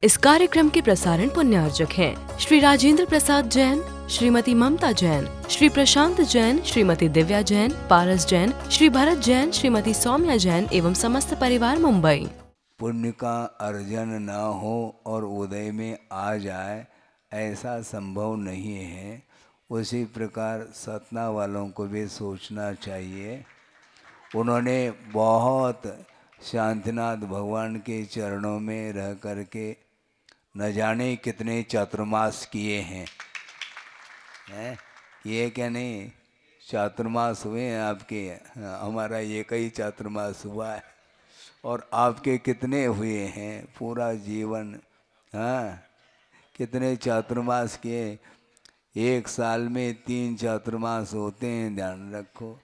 इस कार्यक्रम के प्रसारण पुण्यार्जक हैं श्री राजेंद्र प्रसाद जैन, श्रीमती ममता जैन, श्री प्रशांत जैन, श्रीमती दिव्या जैन, पारस जैन, श्री भरत जैन, श्रीमती सौम्या जैन एवं समस्त परिवार मुंबई। पुण्य का अर्जन न हो और उदय में आ जाए ऐसा संभव नहीं है। उसी प्रकार सतना वालों को भी सोचना चाहिए। उन्होंने बहुत शांतिनाथ भगवान के चरणों में रह करके न जाने कितने चातुर्मास किए हैं। ये क्या नहीं चातुर्मास हुए हैं आपके? हमारा ये कई चातुर्मास हुआ है और आपके कितने हुए हैं पूरा जीवन। हाँ, कितने चातुर्मास किए? एक साल में 3 चातुर्मास होते हैं, ध्यान रखो।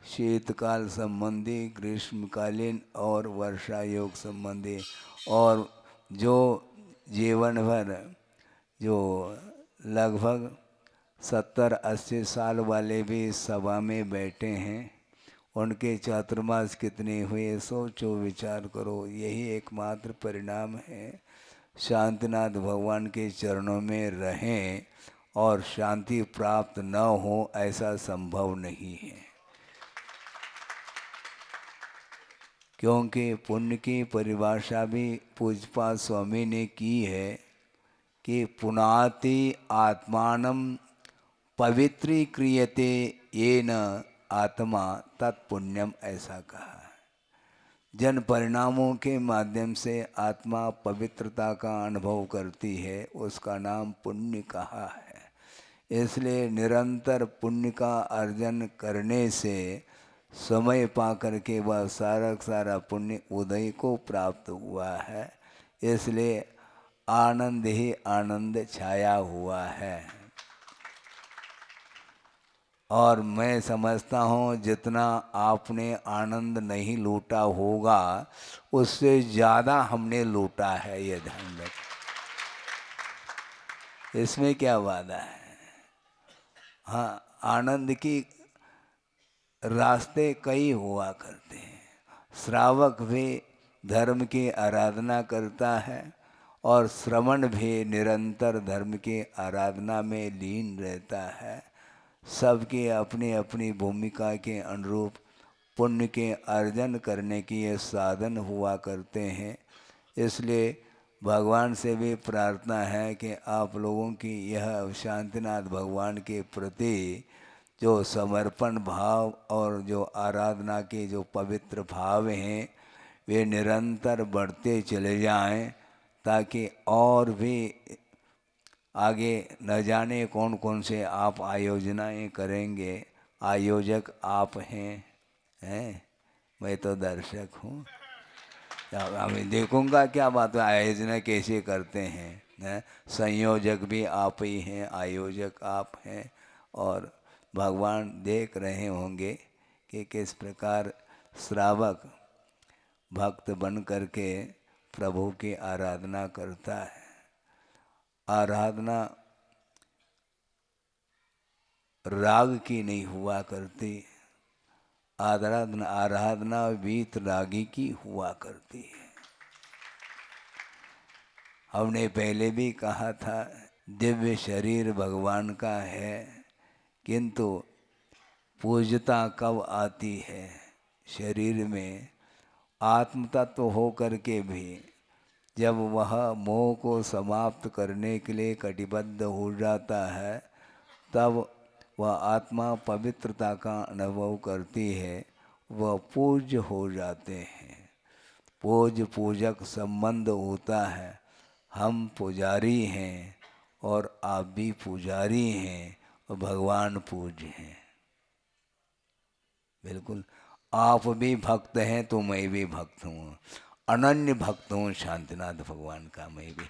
शीतकाल संबंधी, ग्रीष्मकालीन और वर्षा योग संबंधी। और जो जीवन भर जो लगभग 70-80 साल वाले भी सभा में बैठे हैं, उनके चातुर्मास कितने हुए? सोचो, विचार करो। यही एकमात्र परिणाम है। शांतिनाथ भगवान के चरणों में रहें और शांति प्राप्त न हो ऐसा संभव नहीं है। क्योंकि पुण्य की परिभाषा भी पूज्यपाद स्वामी ने की है कि पुनाति आत्मानं पवित्रीक्रियते येन आत्मा तत्पुण्यम, ऐसा कहा है। जन परिणामों के माध्यम से आत्मा पवित्रता का अनुभव करती है, उसका नाम पुण्य कहा है। इसलिए निरंतर पुण्य का अर्जन करने से समय पा करके वह सारा पुण्य उदय को प्राप्त हुआ है। इसलिए आनंद ही आनंद छाया हुआ है। और मैं समझता हूँ जितना आपने आनंद नहीं लूटा होगा उससे ज़्यादा हमने लूटा है, ये ध्यान रख। इसमें क्या वादा है? हाँ, आनंद की रास्ते कई हुआ करते हैं। श्रावक भी धर्म की आराधना करता है और श्रवण भी निरंतर धर्म की आराधना में लीन रहता है। सबकी अपनी अपनी भूमिका के अनुरूप पुण्य के अर्जन करने की ये साधन हुआ करते हैं। इसलिए भगवान से भी प्रार्थना है कि आप लोगों की यह शांतिनाथ भगवान के प्रति जो समर्पण भाव और जो आराधना के जो पवित्र भाव हैं वे निरंतर बढ़ते चले जाएं, ताकि और भी आगे न जाने कौन कौन से आप आयोजनाएं करेंगे। आयोजक आप हैं, मैं तो दर्शक हूँ। मैं देखूंगा क्या बात है, आयोजना कैसे करते हैं। संयोजक भी आप ही हैं, आयोजक आप हैं। और भगवान देख रहे होंगे कि किस प्रकार श्रावक भक्त बन करके प्रभु की आराधना करता है। आराधना राग की नहीं हुआ करती, आराधना वीत रागी की हुआ करती है। हमने पहले भी कहा था, दिव्य शरीर भगवान का है, किंतु पूज्यता कब आती है? शरीर में आत्म तत्व हो करके भी जब वह मोह को समाप्त करने के लिए कटिबद्ध हो जाता है, तब वह आत्मा पवित्रता का अनुभव करती है, वह पूज्य हो जाते हैं। पूज्य पूजक संबंध होता है। हम पुजारी हैं और आप भी पुजारी हैं और भगवान पूज्य हैं। बिल्कुल, आप भी भक्त हैं तो मैं भी भक्त हूँ, अनन्य भक्त हूँ शांतिनाथ भगवान का मैं भी।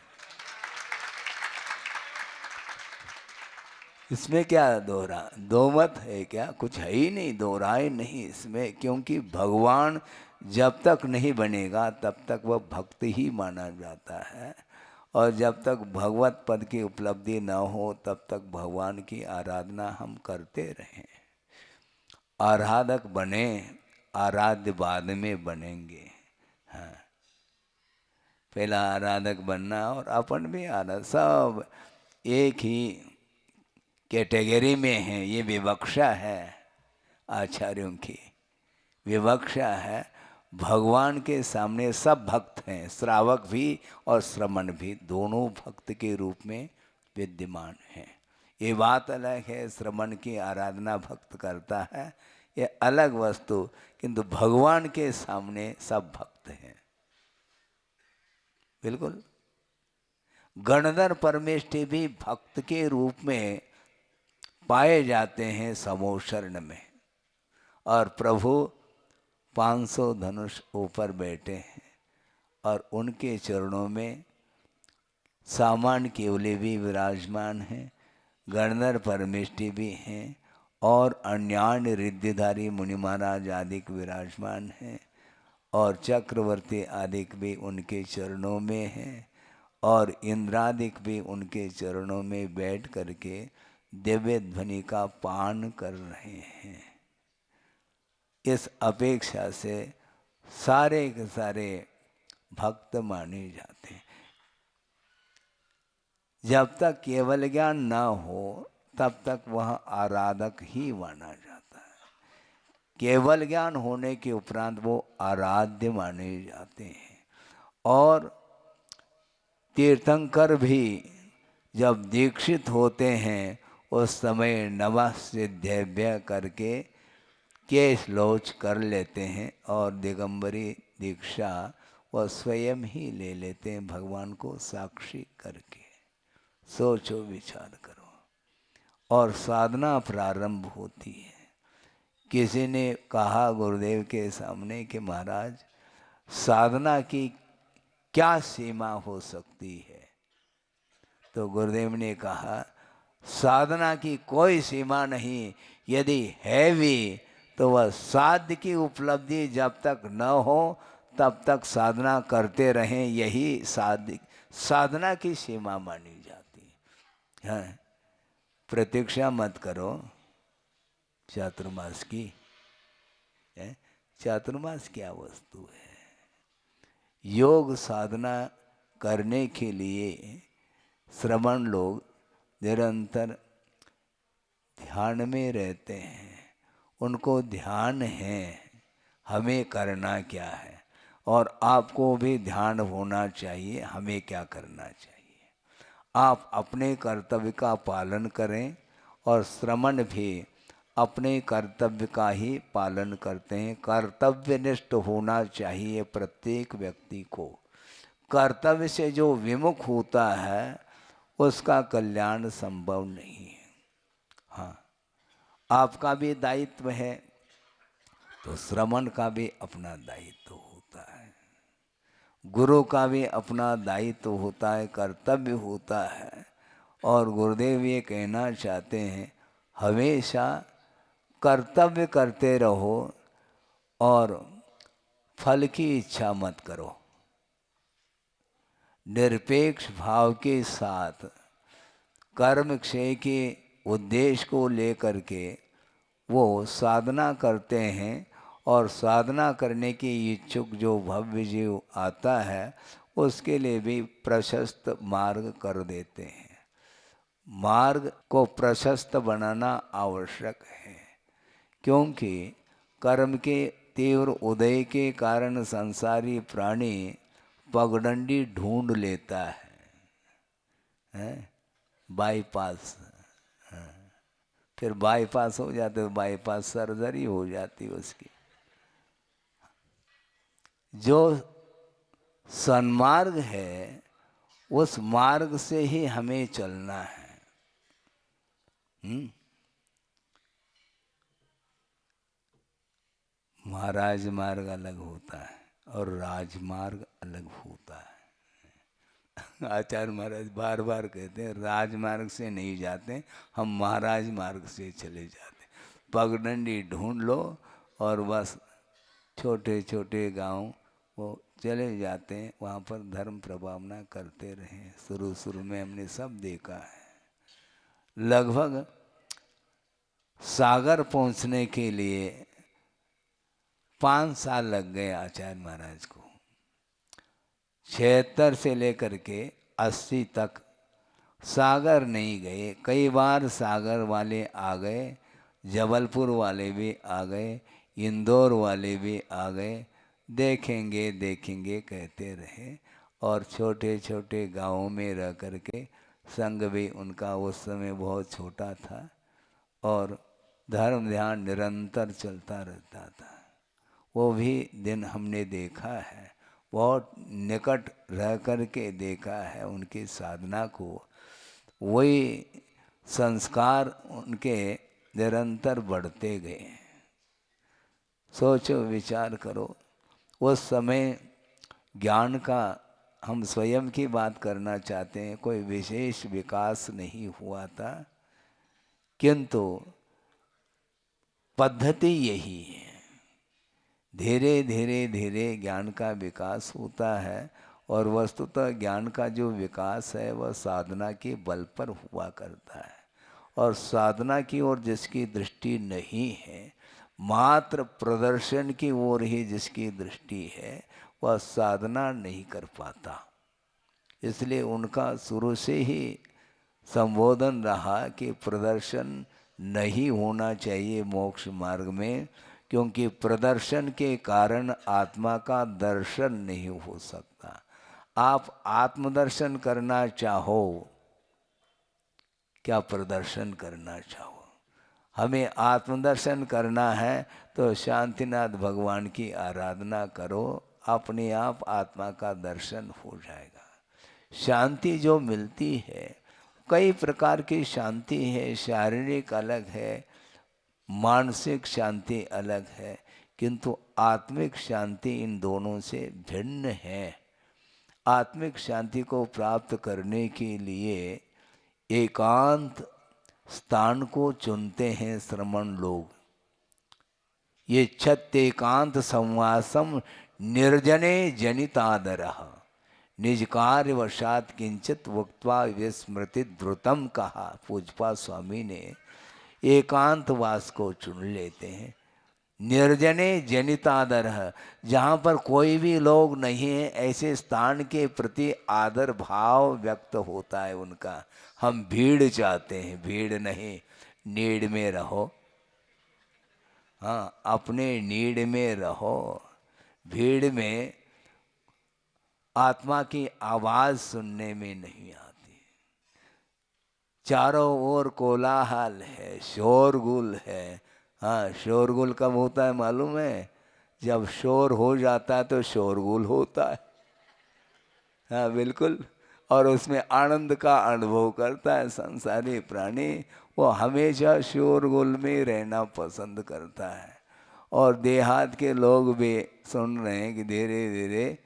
इसमें क्या दो मत है क्या? कुछ है ही नहीं, दो राय नहीं इसमें। क्योंकि भगवान जब तक नहीं बनेगा तब तक वह भक्त ही माना जाता है, और जब तक भगवत पद की उपलब्धि न हो तब तक भगवान की आराधना हम करते रहें। आराधक बने, आराध्य बाद में बनेंगे। हाँ, पहला आराधक बनना और अपन भी आराधक, सब एक ही कैटेगरी में हैं। ये विवक्षा है आचार्यों की, विवक्षा है। भगवान के सामने सब भक्त हैं, श्रावक भी और श्रमण भी, दोनों भक्त के रूप में विद्यमान हैं। ये बात अलग है, श्रमण की आराधना भक्त करता है, ये अलग वस्तु, किंतु भगवान के सामने सब भक्त हैं। बिल्कुल। गणधर परमेष्ठी भी भक्त के रूप में पाए जाते हैं समोशरण में, और प्रभु 500 धनुष ऊपर बैठे हैं और उनके चरणों में सामान केवले भी विराजमान हैं, गणधर परमेष्ठी भी हैं, और अन्यान्य रिद्धिधारी मुनि महाराज आदिक विराजमान हैं, और चक्रवर्ती आदिक भी उनके चरणों में हैं, और इंद्रादिक भी उनके चरणों में बैठ करके दिव्य ध्वनि का पान कर रहे हैं। इस अपेक्षा से सारे के सारे भक्त माने जाते हैं। जब तक केवल ज्ञान न हो तब तक वह आराधक ही माना जाता है। केवल ज्ञान होने के उपरांत वो आराध्य माने जाते हैं। और तीर्थंकर भी जब दीक्षित होते हैं उस समय नमः सिद्धेभ्य करके केश लोच कर लेते हैं, और दिगंबरी दीक्षा वह स्वयं ही ले लेते हैं भगवान को साक्षी करके। सोचो, विचार करो, और साधना प्रारंभ होती है। किसी ने कहा गुरुदेव के सामने कि महाराज, साधना की क्या सीमा हो सकती है? तो गुरुदेव ने कहा, साधना की कोई सीमा नहीं, यदि है भी तो वह साध्य की उपलब्धि जब तक न हो तब तक साधना करते रहें, यही साधना की सीमा मानी जाती है। हाँ, प्रतीक्षा मत करो चातुर्मास की। चातुर्मास क्या वस्तु है? योग साधना करने के लिए श्रमण लोग निरंतर ध्यान में रहते हैं। उनको ध्यान है हमें करना क्या है, और आपको भी ध्यान होना चाहिए हमें क्या करना चाहिए। आप अपने कर्तव्य का पालन करें, और श्रमण भी अपने कर्तव्य का ही पालन करते हैं। कर्तव्यनिष्ठ होना चाहिए प्रत्येक व्यक्ति को। कर्तव्य से जो विमुख होता है उसका कल्याण संभव नहीं है। हाँ, आपका भी दायित्व है, तो श्रमण का भी अपना दायित्व होता है, गुरु का भी अपना दायित्व होता है, कर्तव्य होता है। और गुरुदेव ये कहना चाहते हैं, हमेशा कर्तव्य करते रहो और फल की इच्छा मत करो। निरपेक्ष भाव के साथ कर्म क्षय के उद्देश्य को लेकर के वो साधना करते हैं, और साधना करने की इच्छुक जो भव्य जीव आता है उसके लिए भी प्रशस्त मार्ग कर देते हैं। मार्ग को प्रशस्त बनाना आवश्यक है, क्योंकि कर्म के तीव्र उदय के कारण संसारी प्राणी पगडंडी ढूंढ लेता है, बाईपास। फिर बाईपास हो जाते तो बाईपास सर्जरी हो जाती उसकी। जो सन्मार्ग है उस मार्ग से ही हमें चलना है। महाराज मार्ग अलग होता है और राजमार्ग अलग होता है। आचार्य महाराज बार बार कहते हैं, राजमार्ग से नहीं जाते, हम महाराज मार्ग से चले जाते। पगडंडी ढूंढ लो और बस छोटे छोटे गांव वो चले जाते हैं, वहाँ पर धर्म प्रभावना करते रहें। शुरू में हमने सब देखा है। लगभग सागर पहुँचने के लिए 5 साल लग गए आचार्य महाराज को। 76 से लेकर के 80 तक सागर नहीं गए। कई बार सागर वाले आ गए, जबलपुर वाले भी आ गए, इंदौर वाले भी आ गए, देखेंगे देखेंगे कहते रहे। और छोटे छोटे गांवों में रह कर के, संग भी उनका उस समय बहुत छोटा था और धर्म ध्यान निरंतर चलता रहता था। वो भी दिन हमने देखा है, बहुत निकट रह कर के देखा है उनकी साधना को। वही संस्कार उनके निरंतर बढ़ते गए। सोचो, विचार करो, उस समय ज्ञान का, हम स्वयं की बात करना चाहते हैं, कोई विशेष विकास नहीं हुआ था, किंतु पद्धति यही है। धीरे धीरे धीरे ज्ञान का विकास होता है और वस्तुतः ज्ञान का जो विकास है वह साधना के बल पर हुआ करता है। और साधना की ओर जिसकी दृष्टि नहीं है, मात्र प्रदर्शन की ओर ही जिसकी दृष्टि है, वह साधना नहीं कर पाता। इसलिए उनका शुरू से ही संबोधन रहा कि प्रदर्शन नहीं होना चाहिए मोक्ष मार्ग में, क्योंकि प्रदर्शन के कारण आत्मा का दर्शन नहीं हो सकता। आप आत्मदर्शन करना चाहो, क्या प्रदर्शन करना चाहो? हमें आत्मदर्शन करना है तो शांतिनाथ भगवान की आराधना करो, अपने आप आत्मा का दर्शन हो जाएगा। शांति जो मिलती है, कई प्रकार की शांति है, शारीरिक अलग है, मानसिक शांति अलग है, किंतु आत्मिक शांति इन दोनों से भिन्न है। आत्मिक शांति को प्राप्त करने के लिए एकांत स्थान को चुनते हैं श्रमण लोग। ये छत्तेकांत संवासम निर्जने जनितादरः निज कार्य वशात किंचित वक्त्वा विस्मृति द्रुतम कहा। पूजपा स्वामी ने एकांत वास को चुन लेते हैं। निर्जने जनितादर, जहाँ पर कोई भी लोग नहीं है, ऐसे स्थान के प्रति आदर भाव व्यक्त होता है उनका। हम भीड़ चाहते हैं, भीड़ नहीं, नीड में रहो। हाँ, अपने नीड में रहो। भीड़ में आत्मा की आवाज़ सुनने में नहीं आती। चारों ओर कोलाहल है, शोरगुल है। हाँ, शोरगुल कब होता है मालूम है? जब शोर हो जाता है तो शोरगुल होता है। हाँ बिल्कुल। और उसमें आनंद का अनुभव करता है संसारी प्राणी। वो हमेशा शोरगुल में रहना पसंद करता है। और देहात के लोग भी सुन रहे हैं कि धीरे धीरे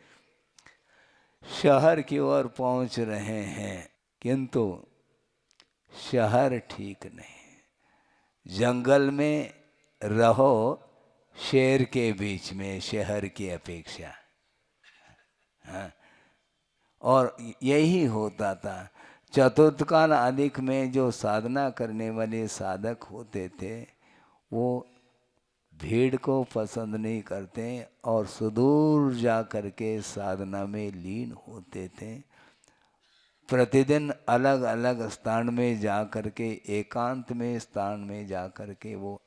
शहर की ओर पहुंच रहे हैं, किंतु शहर ठीक नहीं। जंगल में रहो शेर के बीच में, शहर की अपेक्षा। हाँ, और यही होता था। चतुर्थकाल आदिक में जो साधना करने वाले साधक होते थे, वो भीड़ को पसंद नहीं करते और सुदूर जा कर के साधना में लीन होते थे। प्रतिदिन अलग अलग स्थान में जा कर के, एकांत में स्थान में जा कर के वो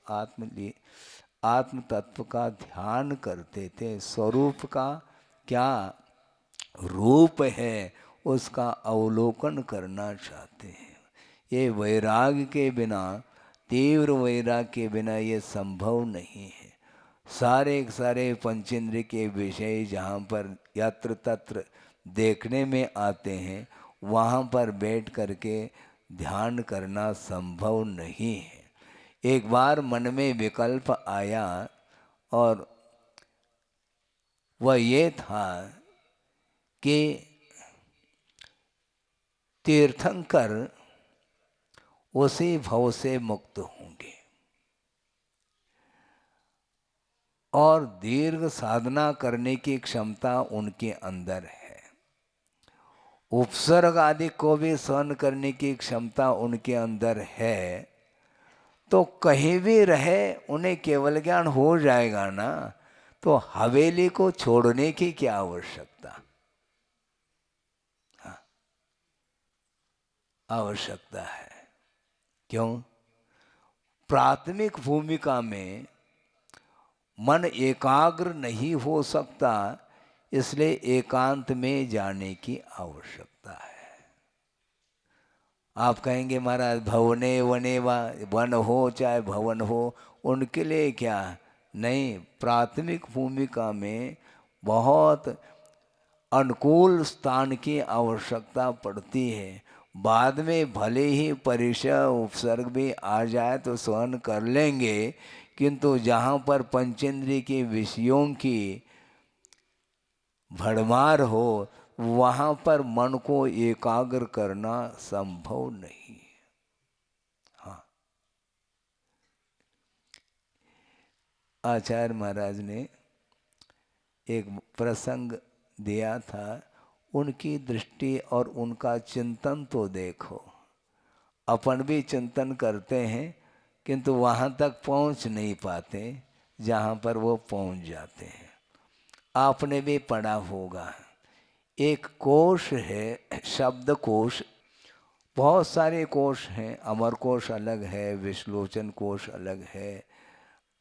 आत्म तत्व का ध्यान करते थे। स्वरूप का क्या रूप है उसका अवलोकन करना चाहते हैं। ये वैराग के बिना, तीव्र वैराग के बिना ये संभव नहीं है। सारे पंचेंद्र के विषय जहाँ पर यत्र तत्र देखने में आते हैं, वहाँ पर बैठ करके ध्यान करना संभव नहीं है। एक बार मन में विकल्प आया और वह ये था कि तीर्थंकर उसी भव से मुक्त होंगे और दीर्घ साधना करने की क्षमता उनके अंदर है। उपसर्ग आदि को भी सहन करने की क्षमता उनके अंदर है। तो कहीं भी रहे उन्हें केवल ज्ञान हो जाएगा ना, तो हवेली को छोड़ने की क्या आवश्यकता। आवश्यकता है। क्यों? प्राथमिक भूमिका में मन एकाग्र नहीं हो सकता, इसलिए एकांत में जाने की आवश्यकता है। आप कहेंगे महाराज भवने वने वन हो चाहे भवन हो, उनके लिए क्या? नहीं, प्राथमिक भूमिका में बहुत अनुकूल स्थान की आवश्यकता पड़ती है। बाद में भले ही परिचय उपसर्ग भी आ जाए तो सहन कर लेंगे, किंतु जहाँ पर पंचेंद्रिय के विषयों की भड़मार हो, वहाँ पर मन को एकाग्र करना संभव नहीं। हाँ, आचार्य महाराज ने एक प्रसंग दिया था, उनकी दृष्टि और उनका चिंतन तो देखो। अपन भी चिंतन करते हैं किंतु वहाँ तक पहुँच नहीं पाते जहाँ पर वो पहुँच जाते हैं। आपने भी पढ़ा होगा, एक कोश है शब्द कोश, बहुत सारे कोश हैं, अमर कोश अलग है, विश्लोचन कोश अलग है,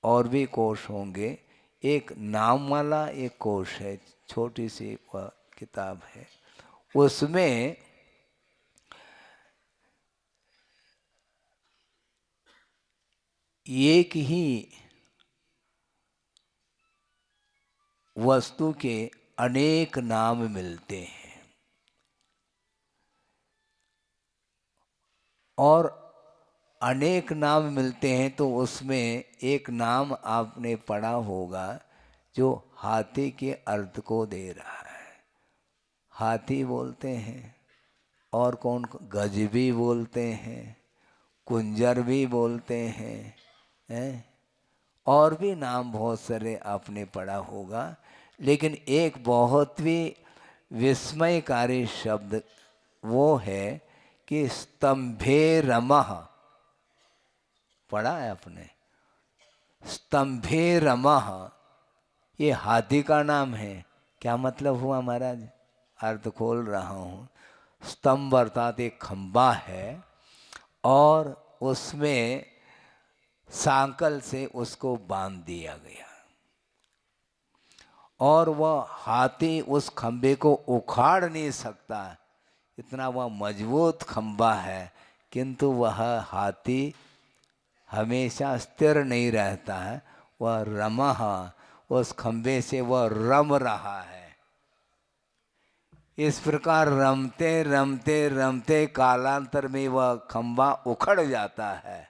और भी कोश होंगे। एक नाम वाला एक कोश है, छोटी सी वह किताब है, उसमें एक ही वस्तु के अनेक नाम मिलते हैं, और अनेक नाम मिलते हैं तो उसमें एक नाम आपने पढ़ा होगा जो हाथी के अर्थ को दे रहा है। हाथी बोलते हैं, और कौन? गज भी बोलते हैं, कुंजर भी बोलते हैं, और भी नाम बहुत सारे आपने पढ़ा होगा। लेकिन एक बहुत ही विस्मयकारी शब्द वो है कि स्तंभे रमः, पढ़ा है आपने? स्तंभे रमः, ये हाथी का नाम है। क्या मतलब हुआ महाराज? अर्थ खोल रहा हूँ। स्तंभ अर्थात एक खंबा है, और उसमें सांकल से उसको बांध दिया गया, और वह हाथी उस खंबे को उखाड़ नहीं सकता, इतना वह मजबूत खंबा है। किंतु वह हाथी हमेशा स्थिर नहीं रहता है, वह रमः, उस खंबे से वह रम रहा है। इस प्रकार रमते रमते रमते कालांतर में वह खंबा उखड़ जाता है,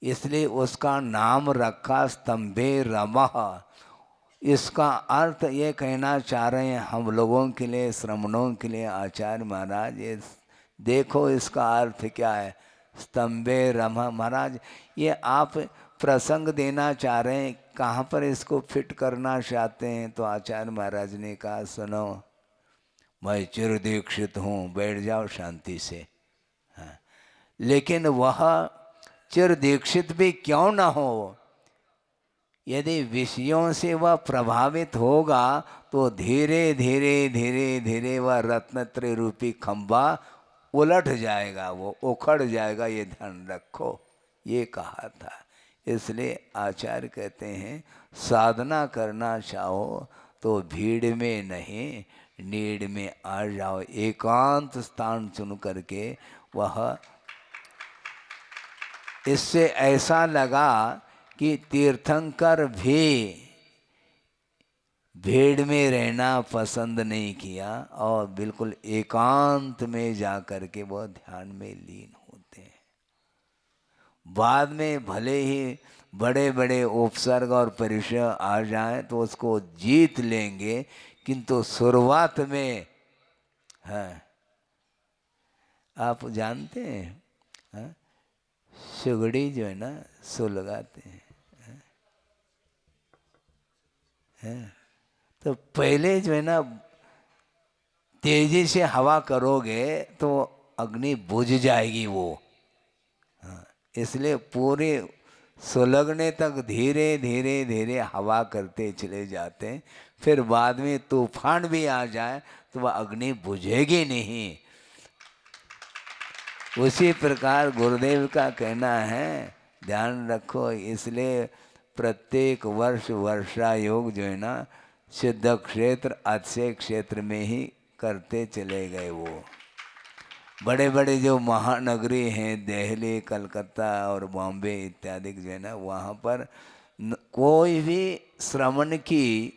इसलिए उसका नाम रखा स्तंभे रमः। इसका अर्थ ये कहना चाह रहे हैं हम लोगों के लिए, श्रमणों के लिए, आचार्य महाराज ये देखो इसका अर्थ क्या है, स्तंभे रमः। महाराज ये आप प्रसंग देना चाह रहे हैं, कहाँ पर इसको फिट करना चाहते हैं? तो आचार्य महाराज ने कहा, सुनो, मैं चिर दीक्षित हूँ, बैठ जाओ शांति से। हाँ, लेकिन वह चिर दीक्षित भी क्यों ना हो, यदि विषयों से वह प्रभावित होगा तो धीरे धीरे धीरे धीरे वह रत्नत्रय रूपी खंबा उलट जाएगा, वो उखड़ जाएगा, ये ध्यान रखो, ये कहा था। इसलिए आचार्य कहते हैं साधना करना चाहो तो भीड़ में नहीं, नीड़ में आ जाओ, एकांत स्थान चुन करके। वह इससे ऐसा लगा कि तीर्थंकर भी भीड़ में रहना पसंद नहीं किया, और बिल्कुल एकांत में जा कर के वह ध्यान में लीन होते हैं। बाद में भले ही बड़े बड़े उपसर्ग और परिचय आ जाएं तो उसको जीत लेंगे, किंतु शुरुआत में है, आप जानते हैं, हाँ, सुगड़ी जो है ना, सुलगाते हैं, है? तो पहले जो है ना तेजी से हवा करोगे तो अग्नि बुझ जाएगी वो। हाँ, इसलिए पूरे सुलगने तक धीरे धीरे धीरे हवा करते चले जाते हैं। फिर बाद में तूफान भी आ जाए तो वह अग्नि बुझेगी नहीं। उसी प्रकार गुरुदेव का कहना है, ध्यान रखो। इसलिए प्रत्येक वर्ष वर्षा योग जो है ना, सिद्ध क्षेत्र अक्षय क्षेत्र में ही करते चले गए। वो बड़े बड़े जो महानगरी हैं, दिल्ली, कलकत्ता और बॉम्बे इत्यादि जो है ना, वहाँ पर कोई भी श्रवण की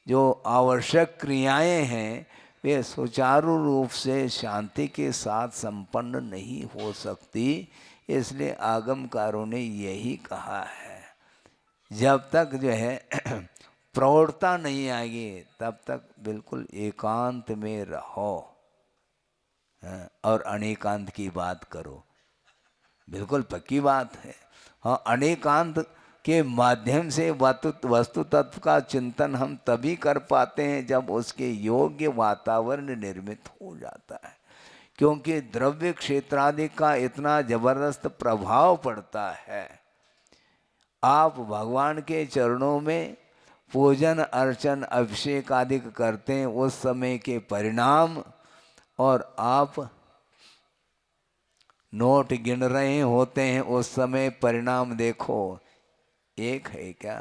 जो आवश्यक क्रियाएं हैं वे सुचारू रूप से शांति के साथ संपन्न नहीं हो सकती। इसलिए आगमकारों ने यही कहा है, जब तक जो है प्रौढ़ता नहीं आएगी तब तक बिल्कुल एकांत में रहो, हाँ, और अनेकांत की बात करो। बिल्कुल पक्की बात है। हाँ, अनेकांत के माध्यम से वस्तु तत्व का चिंतन हम तभी कर पाते हैं जब उसके योग्य वातावरण निर्मित हो जाता है, क्योंकि द्रव्य क्षेत्रादि का इतना जबरदस्त प्रभाव पड़ता है। आप भगवान के चरणों में पूजन अर्चन अभिषेक आदि करते हैं, उस समय के परिणाम, और आप नोट गिन रहे होते हैं उस समय परिणाम देखो, एक है क्या?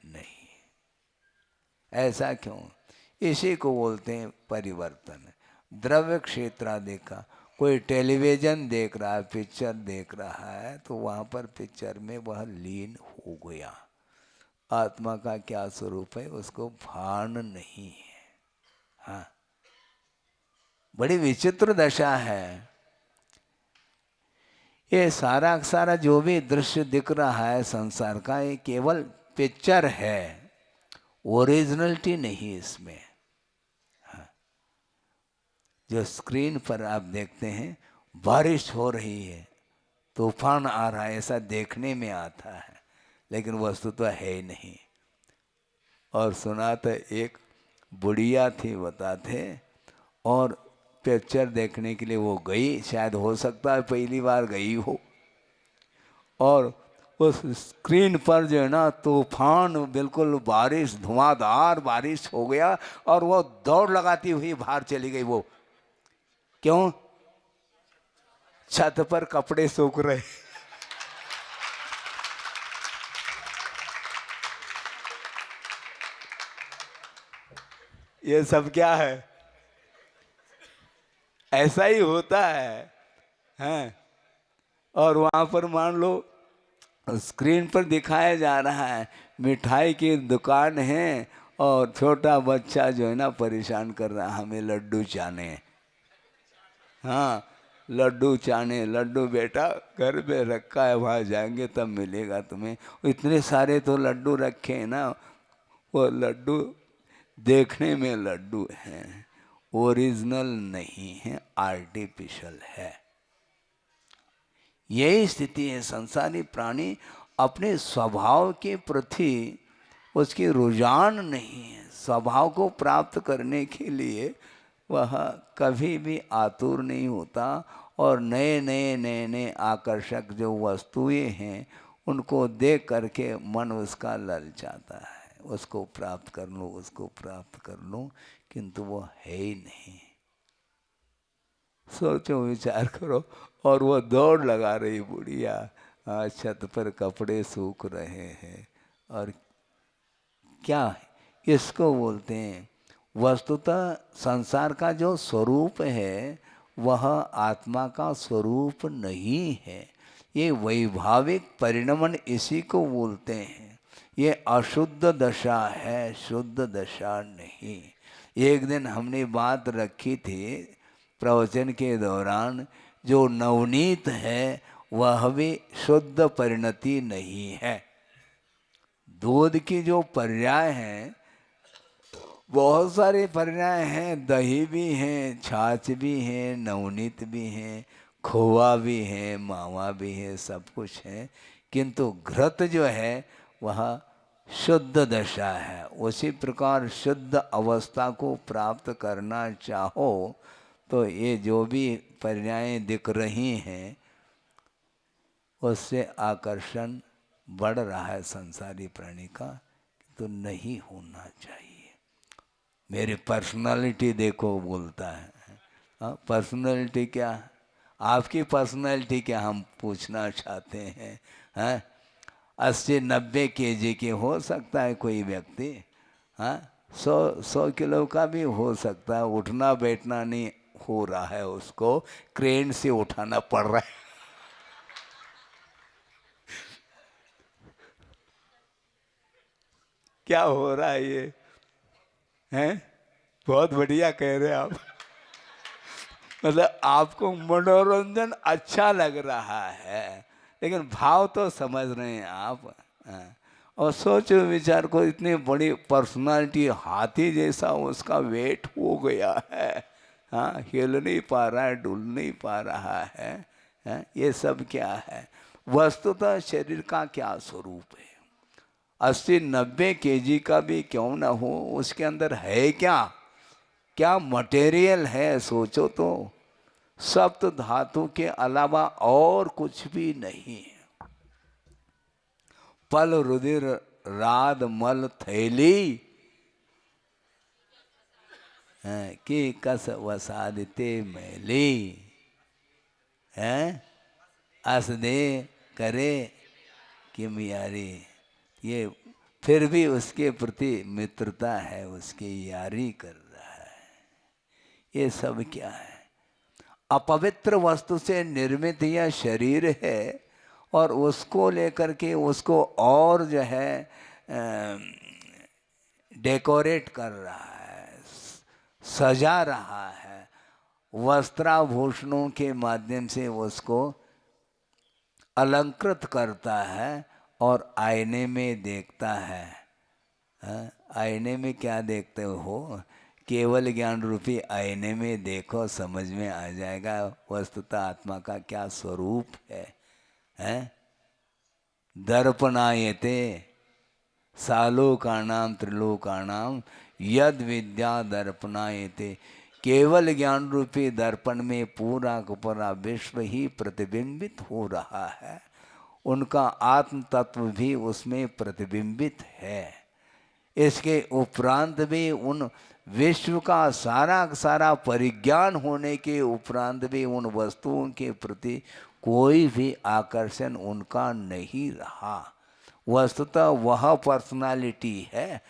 नहीं। ऐसा क्यों? इसी को बोलते हैं परिवर्तन। द्रव्य क्षेत्रादि का, कोई टेलीविज़न देख रहा है, पिक्चर देख रहा है, तो वहाँ पर पिक्चर में वह लीन हो गया। आत्मा का क्या स्वरूप है उसको भान नहीं है। हाँ, बड़ी विचित्र दशा है। ये सारा सारा जो भी दृश्य दिख रहा है संसार का, ये केवल पिक्चर है, ओरिजिनलिटी नहीं इसमें। हाँ, जो स्क्रीन पर आप देखते हैं, बारिश हो रही है, तूफान आ रहा है, ऐसा देखने में आता है, लेकिन वस्तु तो है ही नहीं। और सुना तो एक बुढ़िया थी बताते, और पिक्चर देखने के लिए वो गई, शायद हो सकता है पहली बार गई हो, और उस स्क्रीन पर जो है ना तूफान, बिल्कुल बारिश, धुआंधार बारिश हो गया, और वो दौड़ लगाती हुई बाहर चली गई। वो क्यों? छत पर कपड़े सूख रहे। ये सब क्या है? ऐसा ही होता है, हैं? और वहाँ पर मान लो स्क्रीन पर दिखाया जा रहा है मिठाई की दुकान है, और छोटा बच्चा जो है ना परेशान कर रहा है, हमें लड्डू चाने। हाँ, लड्डू चाने। लड्डू बेटा घर में रखा है, वहाँ जाएंगे तब मिलेगा तुम्हें। इतने सारे तो लड्डू रखे हैं ना, वो लड्डू देखने में लड्डू हैं, ओरिजिनल नहीं है, आर्टिफिशियल है। यही स्थिति है। संसारी प्राणी अपने स्वभाव के प्रति उसकी रुझान नहीं है। स्वभाव को प्राप्त करने के लिए वह कभी भी आतुर नहीं होता, और नए नए नए नए आकर्षक जो वस्तुएं हैं उनको देख करके मन उसका ललचाता है, उसको प्राप्त कर लूँ, उसको प्राप्त कर लूँ, किंतु वो है ही नहीं। सोचो, विचार करो। और वो दौड़ लगा रही बुढ़िया, छत पर कपड़े सूख रहे हैं, और क्या इसको बोलते हैं? वस्तुतः संसार का जो स्वरूप है वह आत्मा का स्वरूप नहीं है। ये वैभाविक परिणमन इसी को बोलते हैं। ये अशुद्ध दशा है, शुद्ध दशा नहीं। एक दिन हमने बात रखी थी प्रवचन के दौरान, जो नवनीत है वह भी शुद्ध परिणति नहीं है। दूध की जो पर्याय हैं, बहुत सारे पर्याय हैं, दही भी हैं, छाछ भी हैं, नवनीत भी हैं, खोवा भी है, मावा भी है, सब कुछ है, किंतु घृत जो है वह शुद्ध दशा है। उसी प्रकार शुद्ध अवस्था को प्राप्त करना चाहो तो ये जो भी पर्यायें दिख रही हैं उससे आकर्षण बढ़ रहा है संसारी प्राणी का, तो नहीं होना चाहिए। मेरी पर्सनालिटी देखो बोलता है। हाँ, पर्सनालिटी क्या? आपकी पर्सनैलिटी क्या हम पूछना चाहते हैं? 80-90 केजी की हो सकता है कोई व्यक्ति, हाँ 100 किलो का भी हो सकता है। उठना बैठना नहीं हो रहा है, उसको क्रेन से उठाना पड़ रहा है। क्या हो रहा है ये? हैं? बहुत बढ़िया कह रहे हैं आप। मतलब आपको मनोरंजन अच्छा लग रहा है, लेकिन भाव तो समझ रहे हैं आप। हाँ। और सोचो विचार को, इतनी बड़ी पर्सनालिटी, हाथी जैसा उसका वेट हो गया है, हाँ हिल नहीं पा रहा है, डुल नहीं पा रहा है, हाँ? ये सब क्या है? वस्तुतः शरीर का क्या स्वरूप है? 80-90 केजी का भी क्यों ना हो, उसके अंदर है क्या? क्या मटेरियल है? सोचो तो, सप्त धातु के अलावा और कुछ भी नहीं है। पल रुधिर राद मल थैली कि कस वसादते मैली, हैं अस दे करे कि मियारी। ये फिर भी उसके प्रति मित्रता है, उसकी यारी कर रहा है। ये सब क्या है? अपवित्र वस्तु से निर्मित यह शरीर है, और उसको लेकर के उसको और जो है डेकोरेट कर रहा है, सजा रहा है, वस्त्राभूषणों के माध्यम से उसको अलंकृत करता है और आईने में देखता है। आईने में क्या देखते हो? केवल ज्ञान रूपी आईने में देखो, समझ में आ जाएगा वस्तुतः आत्मा का क्या स्वरूप है। हैं? दर्पणायते सालोकानाम त्रिलोकानाम यद विद्या दर्पणायते। केवल ज्ञान रूपी दर्पण में पूरा का पूरा विश्व ही प्रतिबिंबित हो रहा है, उनका आत्म तत्व भी उसमें प्रतिबिंबित है। इसके उपरांत भी उन विश्व का सारा परिज्ञान होने के उपरांत भी उन वस्तुओं के प्रति कोई भी आकर्षण उनका नहीं रहा। वस्तुतः वह पर्सनालिटी है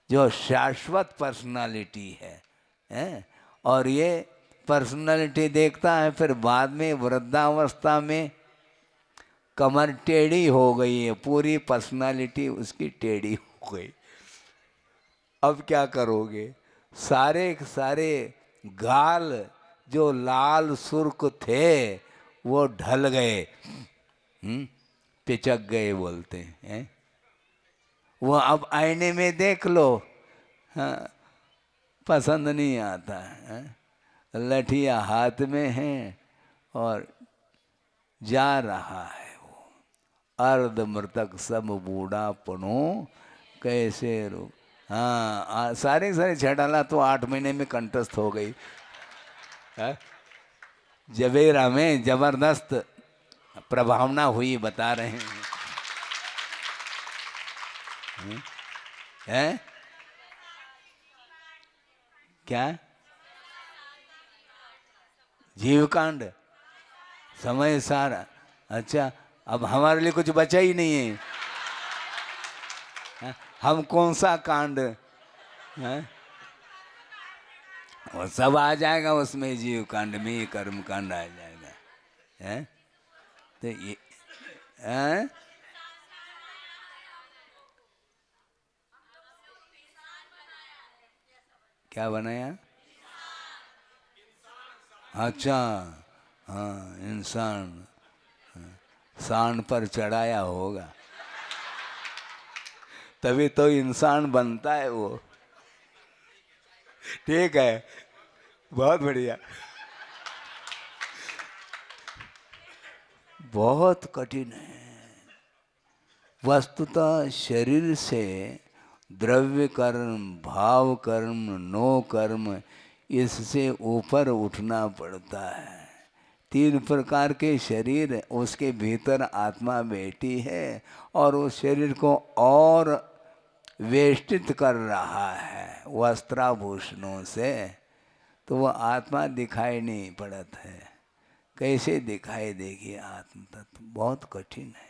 जो शाश्वत पर्सनालिटी है? और ये पर्सनालिटी देखता है, फिर बाद में वृद्धावस्था में कमर टेढ़ी हो गई है, पूरी पर्सनालिटी उसकी टेढ़ी हो गई। अब क्या करोगे? सारे सारे गाल जो लाल सुर्ख थे वो ढल गए, पिचक गए बोलते हैं। वो अब आईने में देख लो, हाँ पसंद नहीं आता है। लठिया हाथ में है और जा रहा है वो, अर्ध मृतक सब बूढ़ापनो कैसे रो। हाँ सारे छटाला तो 8 महीने में कंठस्थ हो गई। जबेरा में जबरदस्त प्रभावना हुई, बता रहे हैं? क्या? जीवकांड समय सारा। अच्छा, अब हमारे लिए कुछ बचा ही नहीं है। हम कौन सा कांड है? और सब आ जाएगा उसमें, जीव कांड में कर्म कांड आ जाएगा है। तो ये है? क्या बनाया? अच्छा, हाँ इंसान, सांड पर चढ़ाया होगा तभी तो इंसान बनता है वो। ठीक है, बहुत बढ़िया। बहुत कठिन है वस्तुतः। शरीर से द्रव्य कर्म, भाव कर्म, नो कर्म, इससे ऊपर उठना पड़ता है। 3 प्रकार के शरीर, उसके भीतर आत्मा बैठी है और उस शरीर को और वेष्टित कर रहा है वस्त्राभूषणों से, तो वह आत्मा दिखाई नहीं पड़त है। कैसे दिखाई देगी आत्म तत्व? बहुत कठिन है।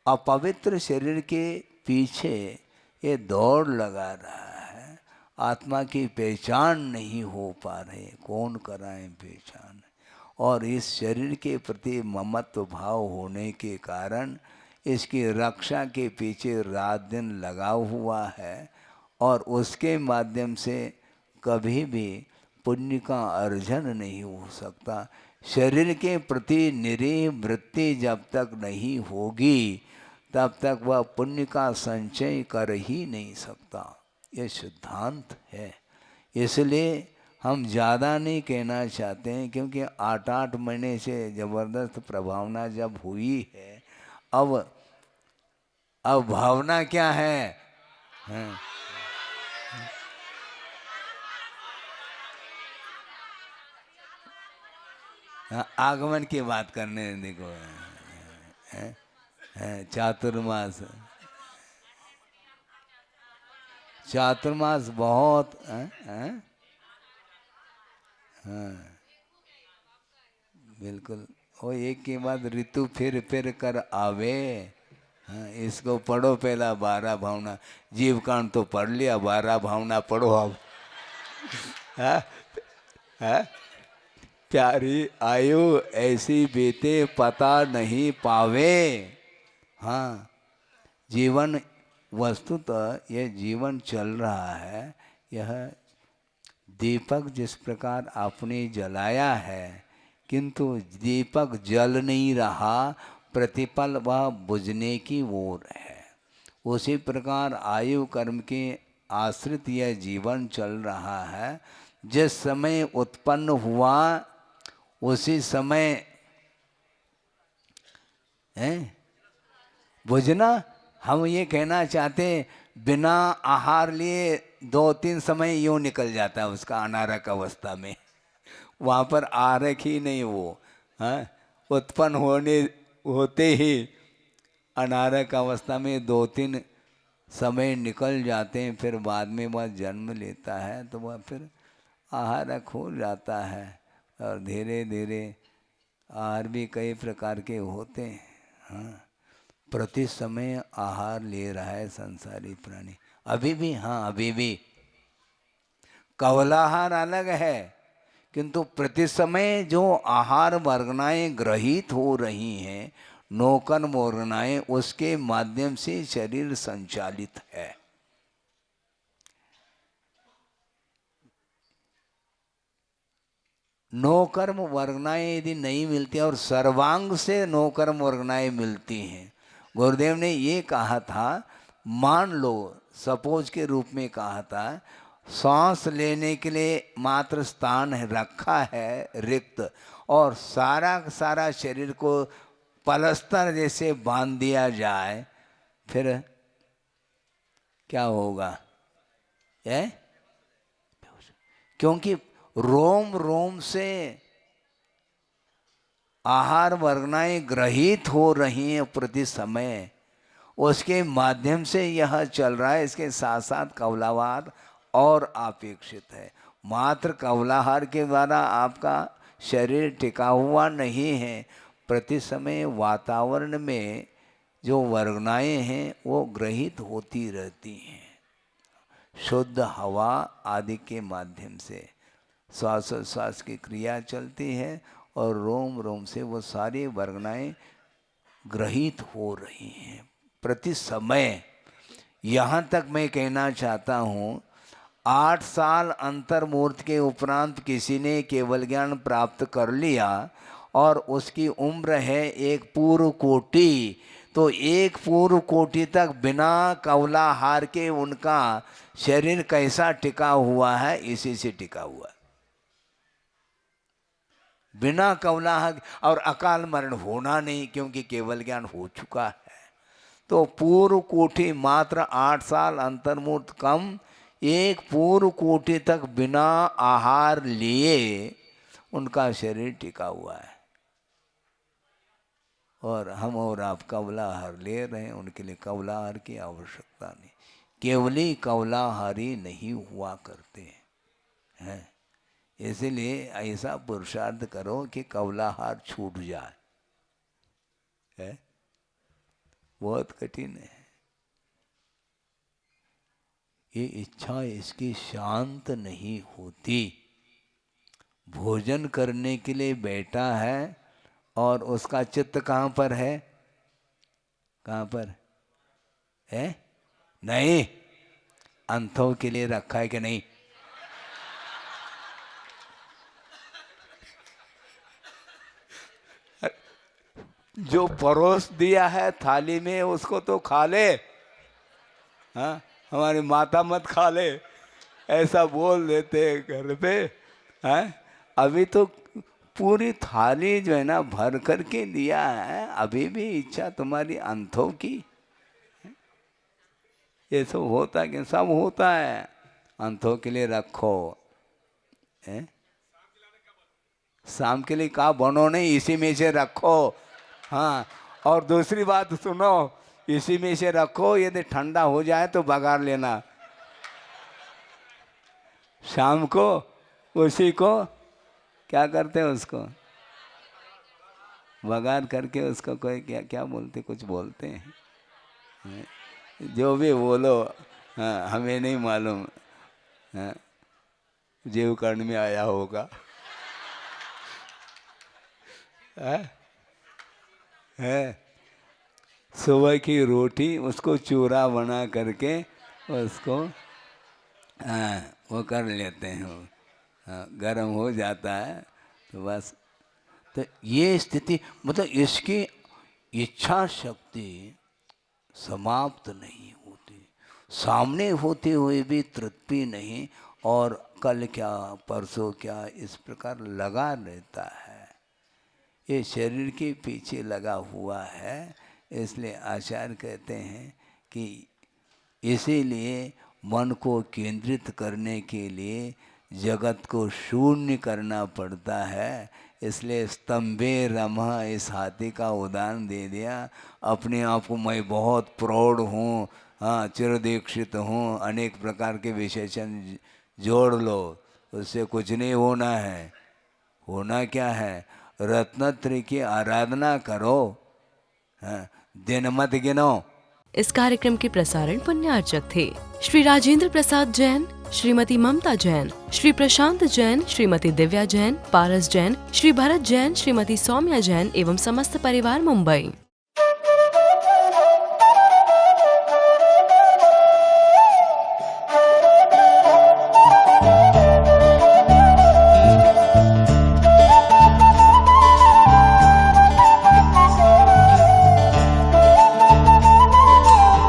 अपवित्र शरीर के पीछे ये दौड़ लगा रहा है, आत्मा की पहचान नहीं हो पा रही, कौन कराए पहचान? और इस शरीर के प्रति ममत्व भाव होने के कारण इसकी रक्षा के पीछे रात दिन लगा हुआ है, और उसके माध्यम से कभी भी पुण्य का अर्जन नहीं हो सकता। शरीर के प्रति निरीह वृत्ति जब तक नहीं होगी तब तक वह पुण्य का संचय कर ही नहीं सकता। ये सिद्धांत है। इसलिए हम ज़्यादा नहीं कहना चाहते हैं, क्योंकि 8-8 महीने से ज़बरदस्त प्रभावना जब हुई है, अब भावना क्या है? हाँ। हाँ, आगमन की बात करने देखो, चातुर्मास, चातुर्मास बहुत हाँ बिल्कुल। वो एक के बाद ऋतु फिर कर आवे। हाँ, इसको पढ़ो पहला 12 भावना। जीव कांड तो पढ़ लिया, 12 भावना पढ़ो अब। हाँ? हाँ? प्यारी आयु ऐसी बीते पता नहीं पावे। हाँ, जीवन वस्तुतः यह जीवन चल रहा है। यह दीपक जिस प्रकार आपने जलाया है, किंतु दीपक जल नहीं रहा, प्रतिपल वह बुझने की ओर है। उसी प्रकार आयु कर्म के आश्रित यह जीवन चल रहा है। जिस समय उत्पन्न हुआ उसी समय बुझना। हम ये कहना चाहते हैं, बिना आहार लिए 2-3 समय यूँ निकल जाता है उसका अनारक अवस्था में। वहाँ पर आरक ही नहीं, वो उत्पन्न होते ही अनारक अवस्था में 2-3 समय निकल जाते हैं। फिर बाद में वह जन्म लेता है तो वह फिर आहारक हो जाता है। और धीरे धीरे आहार भी कई प्रकार के होते हैं। हाँ, प्रति समय आहार ले रहा है संसारी प्राणी अभी भी। हाँ, अभी भी कवलाहार अलग है, किंतु प्रति समय जो आहार वर्गनाएं ग्रहित हो रही हैं, नौकन वर्गनाएं, उसके माध्यम से शरीर संचालित है। नौकर्म वर्गनाएं यदि नहीं मिलती और सर्वांग से नौकर्म वर्गनाएं मिलती हैं। गुरुदेव ने ये कहा था, मान लो, सपोज के रूप में कहा था, सांस लेने के लिए मात्र स्थान रखा है रिक्त, और सारा सारा शरीर को पलस्तर जैसे बांध दिया जाए, फिर क्या होगा? क्योंकि रोम रोम से आहार वर्गनाएं ग्रहित हो रही हैं प्रति समय, उसके माध्यम से यह चल रहा है। इसके साथ साथ कवलाहार और अपेक्षित है। मात्र कवलाहार के द्वारा आपका शरीर टिका हुआ नहीं है। प्रति समय वातावरण में जो वर्गनाएं हैं वो ग्रहित होती रहती हैं, शुद्ध हवा आदि के माध्यम से श्वासोच्छ्वास की क्रिया चलती है, और रोम रोम से वो सारी वर्गनाएं ग्रहित हो रही हैं प्रति समय। यहाँ तक मैं कहना चाहता हूँ, 8 साल अंतर्मूर्त के उपरांत किसी ने केवल ज्ञान प्राप्त कर लिया और उसकी उम्र है एक पूर्व कोटि, तो एक पूर्व कोटि तक बिना कवलाहार के उनका शरीर कैसा टिका हुआ है? इसी से टिका हुआ है, बिना कवलाहार। और अकाल मरण होना नहीं, क्योंकि केवल ज्ञान हो चुका है। तो पूर्व कोटि मात्र 8 साल अंतर्मूर्त कम, एक पूर्व कोटि तक बिना आहार लिए उनका शरीर टिका हुआ है। और हम और आप कवलाहार ले रहे हैं, उनके लिए कवलाहार की आवश्यकता नहीं। केवली कवलाहारी नहीं हुआ करते हैं। इसलिए ऐसा पुरुषार्थ करो कि कवलाहार छूट जाए। है बहुत कठिन है ये इच्छा, इसकी शांत नहीं होती। भोजन करने के लिए बैठा है और उसका चित्त कहाँ पर है? कहाँ पर है? नहीं, अंथों के लिए रखा है कि नहीं? जो परोस दिया है थाली में उसको तो खा ले। हाँ, हमारी माता मत खा ले, ऐसा बोल देते घर पे। हैं, अभी तो पूरी थाली जो है ना भर कर के दिया है, अभी भी इच्छा तुम्हारी अंथों की। ये सब होता है कि सब होता है, अंथों के लिए रखो। है शाम के लिए कहा बनो नहीं, इसी में से रखो। हाँ, और दूसरी बात सुनो, इसी में से रखो, यदि ठंडा हो जाए तो बघार लेना शाम को। उसी को क्या करते हैं, उसको बघार करके उसको कोई क्या क्या बोलते, कुछ बोलते हैं, जो भी बोलो। हाँ, हमें नहीं मालूम। हाँ, जीव कर्ण में आया होगा। है सुबह की रोटी उसको चूरा बना करके उसको वो कर लेते हैं, गर्म हो जाता है तो बस। तो ये स्थिति मतलब इसकी इच्छा शक्ति समाप्त नहीं होती, सामने होते हुए भी तृप्ति नहीं, और कल क्या परसों क्या इस प्रकार लगा रहता है। ये शरीर के पीछे लगा हुआ है। इसलिए आचार्य कहते हैं कि इसीलिए मन को केंद्रित करने के लिए जगत को शून्य करना पड़ता है। इसलिए स्तंभे रमा इस हाथी का उदाहरण दे दिया। अपने आप को मैं बहुत प्रौढ़ हूँ, हाँ चिरदीक्षित हूँ, अनेक प्रकार के विशेषण जोड़ लो, उससे कुछ नहीं होना है। होना क्या है? रत्नत्रय की आराधना करो, हाँ, दिन मत गिनो। इस कार्यक्रम के प्रसारण पुण्यार्चक थे श्री राजेंद्र प्रसाद जैन, श्रीमती ममता जैन, श्री प्रशांत जैन, श्रीमती दिव्या जैन, पारस जैन, श्री भरत जैन, श्रीमती सौम्या जैन एवं समस्त परिवार मुंबई।